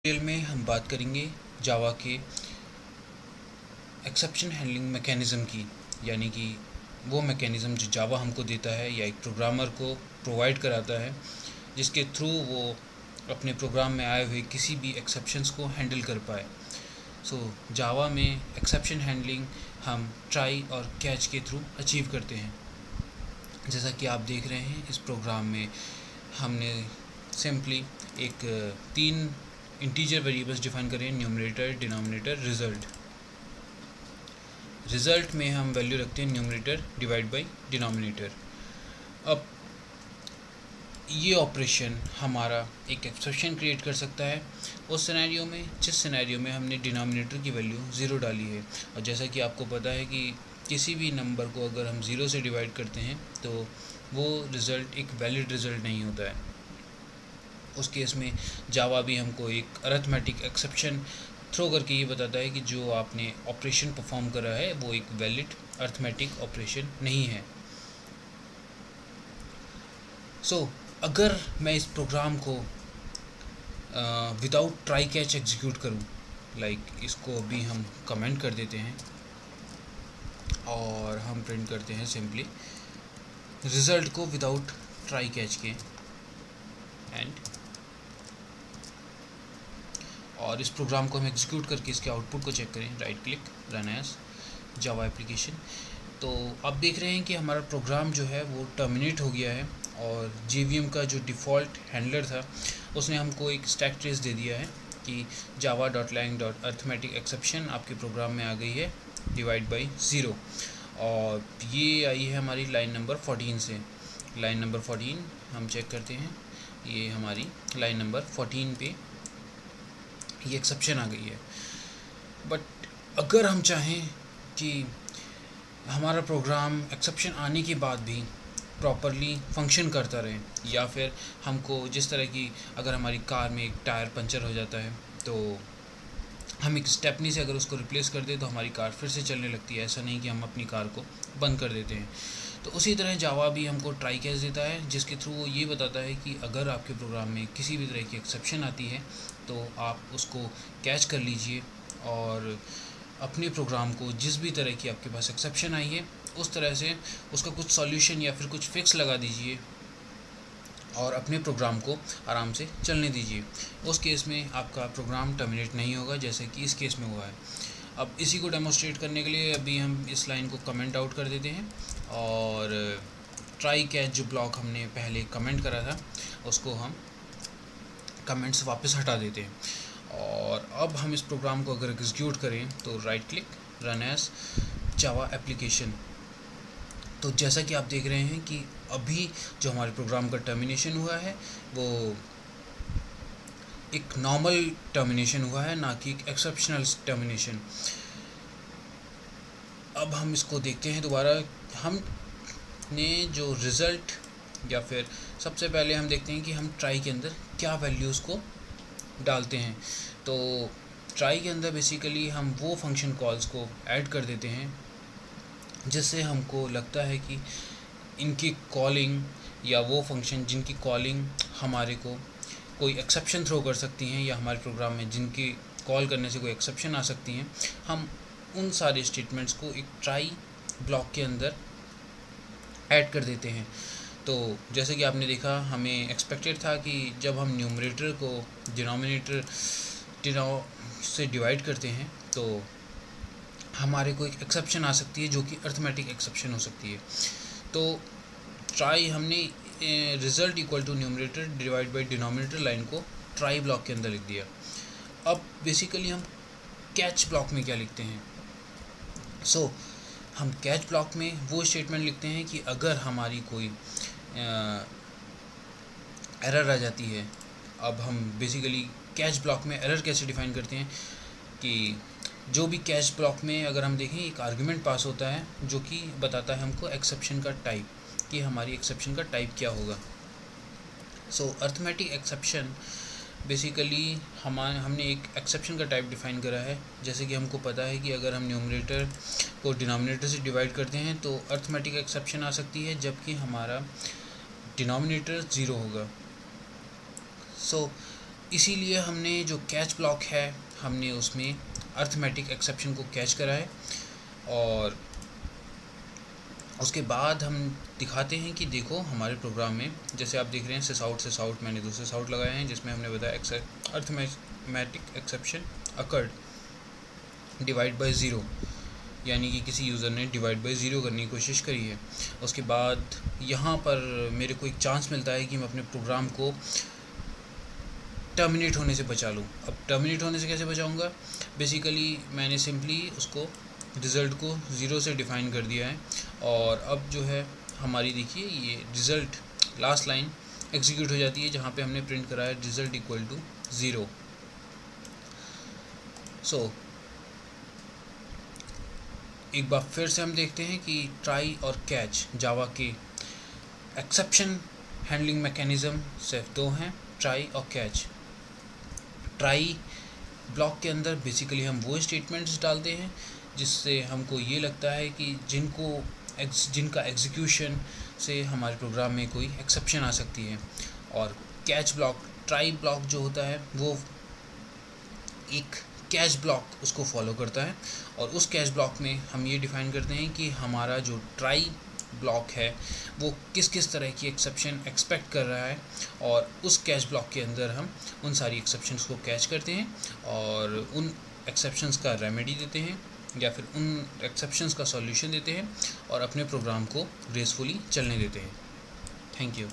Tutorial में हम बात करेंगे जावा के एक्सेप्शन हैंडलिंग मैकेनिज़्म की, यानी कि वो मैकेनिज़्म जो जावा हमको देता है या एक प्रोग्रामर को प्रोवाइड कराता है, जिसके थ्रू वो अपने प्रोग्राम में आए हुए किसी भी एक्सेप्शंस को हैंडल कर पाए। जावा में एक्सेप्शन हैंडलिंग हम ट्राई और कैच के थ्रू अचीव करते हैं। जैसा कि आप देख रहे हैं, इस प्रोग्राम में हमने सिंपली एक 3 इंटीजर वेरिएबल्स डिफाइन करें, न्यूमरेटर, डिनोमिनेटर, रिज़ल्ट में हम वैल्यू रखते हैं न्यूमरेटर डिवाइड बाय डिनोमिनेटर। अब ये ऑपरेशन हमारा एक एक्सेप्शन क्रिएट कर सकता है उस सिनेरियो में जिस सिनेरियो में हमने डिनोमिनेटर की वैल्यू 0 डाली है। और जैसा कि आपको पता है कि किसी भी नंबर को अगर हम 0 से डिवाइड करते हैं तो वो रिज़ल्ट एक वैलिड रिज़ल्ट नहीं होता है। उस केस में जावा भी हमको एक अरिथमेटिक एक्सेप्शन थ्रो करके ये बताता है कि जो आपने ऑपरेशन परफॉर्म करा है वो एक वैलिड अरिथमेटिक ऑपरेशन नहीं है। अगर मैं इस प्रोग्राम को विदाउट ट्राई कैच एग्जीक्यूट करूं, इसको अभी हम कमेंट कर देते हैं और हम प्रिंट करते हैं सिंपली रिज़ल्ट को विदाउट ट्राई कैच के और इस प्रोग्राम को हम एग्जीक्यूट करके इसके आउटपुट को चेक करें, right click, run as Java application. तो आप देख रहे हैं कि हमारा प्रोग्राम जो है वो टर्मिनेट हो गया है और JVM का जो डिफ़ॉल्ट हैंडलर था उसने हमको एक स्टैक ट्रेस दे दिया है कि java.lang.arithmetic exception आपके प्रोग्राम में आ गई है डिवाइड बाई 0, और ये आई है हमारी लाइन नंबर 14 से। लाइन नंबर 14 हम चेक करते हैं, ये हमारी लाइन नंबर 14 पे ये एक्सेप्शन आ गई है। बट अगर हम चाहें कि हमारा प्रोग्राम एक्सेप्शन आने के बाद भी प्रॉपरली फंक्शन करता रहे, या फिर हमको जिस तरह की अगर हमारी कार में एक टायर पंचर हो जाता है तो हम एक स्टेपनी से अगर उसको रिप्लेस कर दें तो हमारी कार फिर से चलने लगती है, ऐसा नहीं कि हम अपनी कार को बंद कर देते हैं। तो उसी तरह जावा भी हमको ट्राई कैच देता है जिसके थ्रू वो ये बताता है कि अगर आपके प्रोग्राम में किसी भी तरह की एक्सेप्शन आती है तो आप उसको कैच कर लीजिए और अपने प्रोग्राम को जिस भी तरह की आपके पास एक्सेप्शन आई है उस तरह से उसका कुछ सॉल्यूशन या फिर कुछ फिक्स लगा दीजिए और अपने प्रोग्राम को आराम से चलने दीजिए। उस केस में आपका प्रोग्राम टर्मिनेट नहीं होगा जैसे कि इस केस में हुआ है। अब इसी को डेमोस्ट्रेट करने के लिए अभी हम इस लाइन को कमेंट आउट कर देते हैं और ट्राई कैच जो ब्लॉक हमने पहले कमेंट करा था उसको हम कमेंट्स वापस हटा देते हैं। और अब हम इस प्रोग्राम को अगर एग्जीक्यूट करें तो right click, run as Java application. तो जैसा कि आप देख रहे हैं कि अभी जो हमारे प्रोग्राम का टर्मिनेशन हुआ है वो एक नॉर्मल टर्मिनेशन हुआ है, ना कि एक एक्सेप्शनल टर्मिनेशन। अब हम इसको देखते हैं दोबारा। हमने जो रिज़ल्ट या फिर सबसे पहले हम देखते हैं कि हम ट्राई के अंदर क्या वैल्यूज़ को डालते हैं। तो ट्राई के अंदर बेसिकली हम वो फंक्शन कॉल्स को ऐड कर देते हैं जिससे हमको लगता है कि इनकी कॉलिंग या वो फंक्शन जिनकी कॉलिंग हमारे को कोई एक्सेप्शन थ्रो कर सकती हैं या हमारे प्रोग्राम में जिनकी कॉल करने से कोई एक्सेप्शन आ सकती हैं, हम उन सारे स्टेटमेंट्स को एक ट्राई ब्लॉक के अंदर ऐड कर देते हैं। तो जैसे कि आपने देखा, हमें एक्सपेक्टेड था कि जब हम न्यूमरेटर को डिनोमिनेटर से डिवाइड करते हैं तो हमारे को एक एक्सेप्शन आ सकती है जो कि अरिथमेटिक एक्सेप्शन हो सकती है। तो ट्राई हमने result equal to numerator divide by denominator line को ट्राई ब्लॉक के अंदर लिख दिया। अब बेसिकली हम कैच ब्लॉक में क्या लिखते हैं? हम कैच ब्लॉक में वो स्टेटमेंट लिखते हैं कि अगर हमारी कोई एरर आ जाती है। अब हम बेसिकली कैच ब्लॉक में एरर कैसे डिफ़ाइन करते हैं कि जो भी कैच ब्लॉक में अगर हम देखें एक आर्गुमेंट पास होता है जो कि बताता है हमको एक्सेप्शन का टाइप, कि हमारी एक्सेप्शन का टाइप क्या होगा। अरिथमेटिक एक्सेप्शन बेसिकली हमने एक एक्सेप्शन का टाइप डिफ़ाइन करा है। जैसे कि हमको पता है कि अगर हम न्यूमरेटर को डिनोमिनेटर से डिवाइड करते हैं तो अरिथमेटिक एक्सेप्शन आ सकती है जबकि हमारा डिनोमिनेटर 0 होगा। इसीलिए हमने जो कैच ब्लॉक है हमने उसमें अर्थमेटिक एक्सेप्शन को कैच करा है, और उसके बाद हम दिखाते हैं कि देखो हमारे प्रोग्राम में जैसे आप देख रहे हैं सिस आउट मैंने दूसरे सिस आउट लगाए हैं, जिसमें हमने बताया arithmetic exception occurred divide by zero, यानी कि किसी यूज़र ने डिवाइड बाय ज़ीरो करने की कोशिश करी है। उसके बाद यहाँ पर मेरे को एक चांस मिलता है कि मैं अपने प्रोग्राम को टर्मिनेट होने से बचा लूँ। अब टर्मिनेट होने से कैसे बचाऊँगा? बेसिकली मैंने सिंपली उसको रिज़ल्ट को ज़ीरो से डिफ़ाइन कर दिया है, और अब जो है हमारी देखिए ये रिज़ल्ट लास्ट लाइन एग्जीक्यूट हो जाती है जहाँ पे हमने प्रिंट कराया रिज़ल्ट इक्वल टू ज़ीरो। सो एक बार फिर से हम देखते हैं कि ट्राई और कैच जावा के एक्सेप्शन हैंडलिंग मैकेनिज़्म सिर्फ दो हैं, ट्राई और कैच। ट्राई ब्लॉक के अंदर बेसिकली हम वो स्टेटमेंट्स डालते हैं जिससे हमको ये लगता है कि जिनका एग्जीक्यूशन से हमारे प्रोग्राम में कोई एक्सेप्शन आ सकती है। और कैच ब्लॉक, ट्राई ब्लॉक जो होता है वो एक कैच ब्लॉक उसको फॉलो करता है, और उस कैच ब्लॉक में हम ये डिफ़ाइन करते हैं कि हमारा जो ट्राई ब्लॉक है वो किस किस तरह की एक्सेप्शन एक्सपेक्ट कर रहा है, और उस कैच ब्लॉक के अंदर हम उन सारी एक्सेप्शंस को कैच करते हैं और उन एक्सेप्शंस का रेमेडी देते हैं या फिर उन एक्सेप्शंस का सॉल्यूशन देते हैं और अपने प्रोग्राम को ग्रेसफुली चलने देते हैं। Thank you.